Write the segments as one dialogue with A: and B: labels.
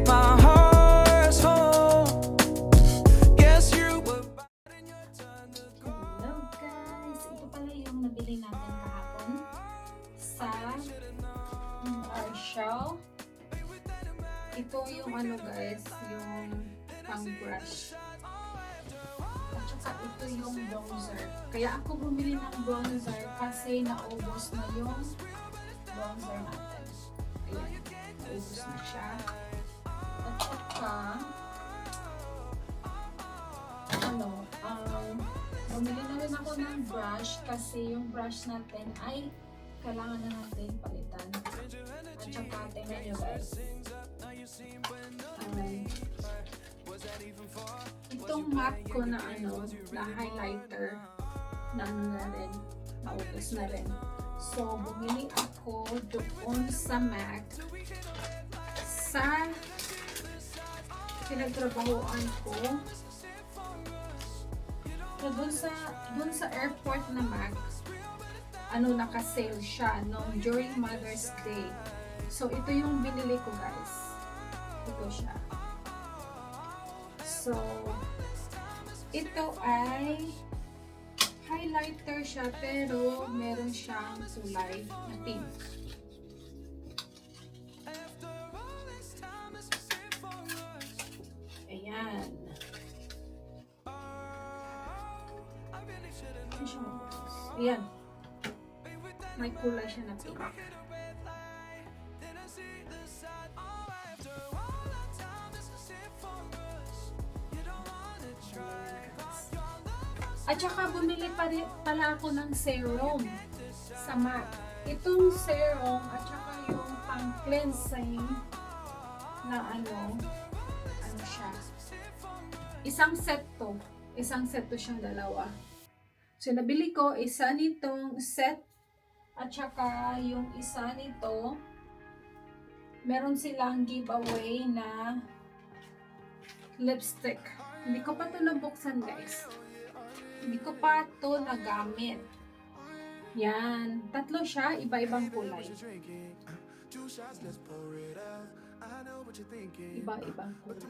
A: my heart's home. Guess you were biding your time to go.
B: Hello guys! Ito pala yung nabili natin kahapon sa Marshall. Ito yung ano guys, yung pang brush. At saka ito yung bronzer. Kaya ako bumili ng bronzer kasi naubos na yung bronzer natin. Ayan, naubos na siya. At saka bumili na rin ako ng brush kasi yung brush natin ay kailangan na natin palitan. At saka tingnan nyo guys. Itong MAC ko na na highlighter na na rin, naubos na rin. So, bumili ako doon sa MAC sa pinagtrabahoan ko. So, dun sa airport na MAC, naka-sale siya during Mother's Day. So, ito yung binili ko guys. Ito siya. So, ito ay highlighter siya pero meron siyang kulay na pink. Ayan. Ayan. May kulay siya na pink. At saka bumili pala ako ng serum sa MAC. Itong serum at saka yung pang cleansing na siya. Isang set to siyang dalawa. So nabili ko isa nitong set at saka yung isa nito. Meron silang giveaway na lipstick. Hindi ko pa ito nabuksan guys. Hindi ko pa ito nagamit. Yan. Tatlo siya. Iba-ibang kulay. Iba-ibang kulay.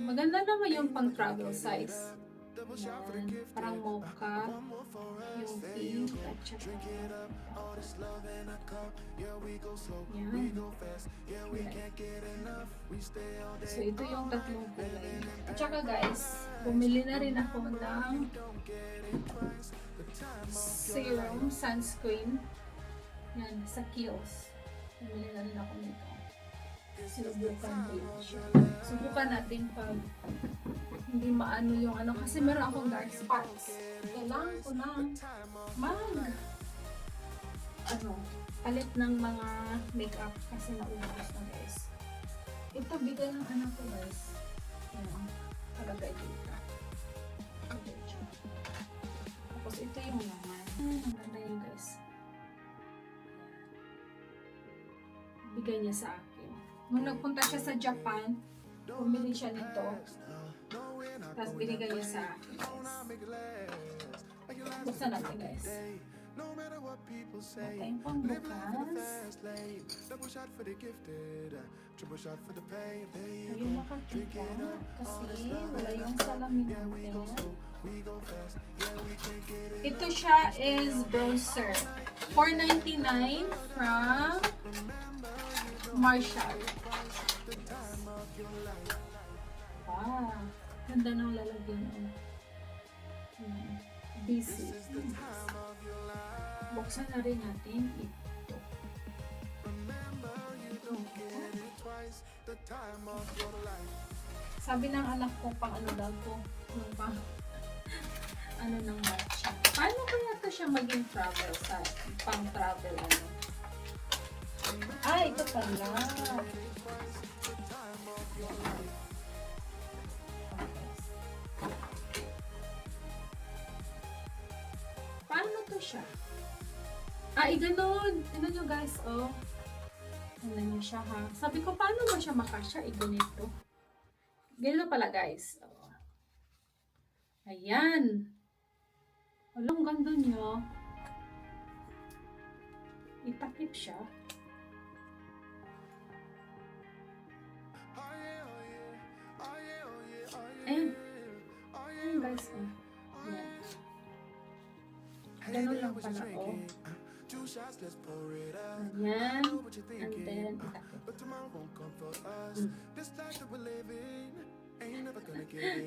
B: Maganda naman yung pang travel size. Yan. Parang mocha. Yung pink. At saka yan. So ito yung tatlong kulay. At saka guys, bumili na rin ako ng serum, sunscreen. Yan, sa Kiehl's. Bumili na rin ako nito. Subukan natin pag hindi maano yung kasi meron akong dark spots. Kailangan ko ng palit ng mga makeup kasi naubos na guys. Ito bigay ng anak ko guys. Ayan, palagay dito. Tapos ito yung naman. Ang ganda yun guys. Bigay niya sa akin. Nung nagpunta siya sa Japan, bumili siya nito. Tapos binigay niya sa akin guys. Buksan natin guys. Tayong pang bukas. Ayun makakita kasi wala yung salamin natin. Ito siya is bronzer. $4.99 from Marshall. Wow. Ganda ng lalagyan. Busy. Buksan na rin natin ito. Sabi ng anak ko, pang daw ko. Yung pang ng matcha. Paano kaya ito siya maging travel sa pang travel ito pala. Paano to siya? Ganun. Tignan nyo guys, oh. Tignan nyo siya ha. Sabi ko, paano ba siya makasya? Ganito. Ganito pala guys. Oh. Ayan. Walang ganda nyo. Itakip siya. Yan. Ganun lang pala, oh. Ayan. And then,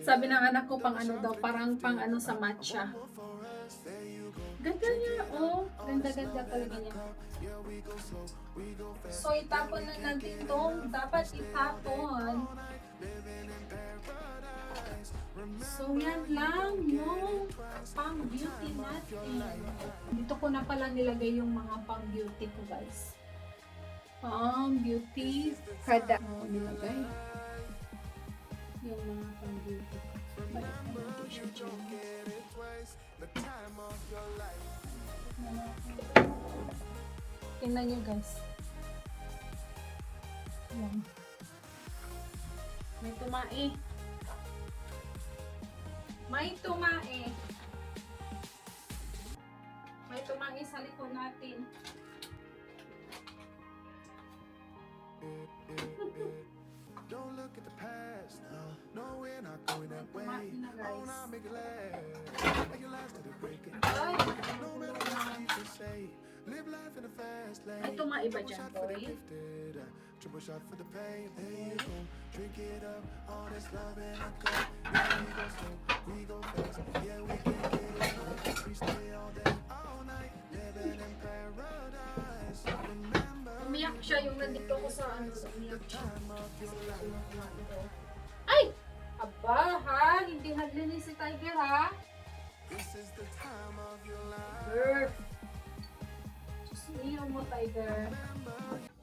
B: sabi ng anak ko, pang ano daw, parang pang ano sa matcha. Ganda niya, oh. Ganda-ganda talaga niya. So, itapon na natin itong dapat itapon. So, yan lang yung pang-beauty natin. Dito ko na pala nilagay yung mga pang-beauty ko, guys. Pang-beauty product. Oh, nilagay. Yung mga pang-beauty. Balik na natin siya dyan. Tingnan nyo, guys. Yan. May tumae. May tumae. May tumae sa likod natin.
A: Don't look at the past, no, we're not going that way.
B: Tumae na,
A: Oh,
B: guys.
A: now make it last, make it last till the break of
B: Ay!
A: day. No matter what you say, live life in a fast lane.
B: May tumae ba dyan, boy?
A: Triple shot for the pain, there you go. Drink it up, all this love in a cup. Yeah, we go slow, we go fast. Yeah, we can get it on. We stay all day, all night, living in paradise. Remember
B: Umiyak siya yung nandito ko sa ano. Umiyak siya. Ay! Aba, ha? Hindi hadlin si Tiger, ha?
A: this is the time of your life.
B: Tiger. Diyos niyo mo, Tiger.
A: Remember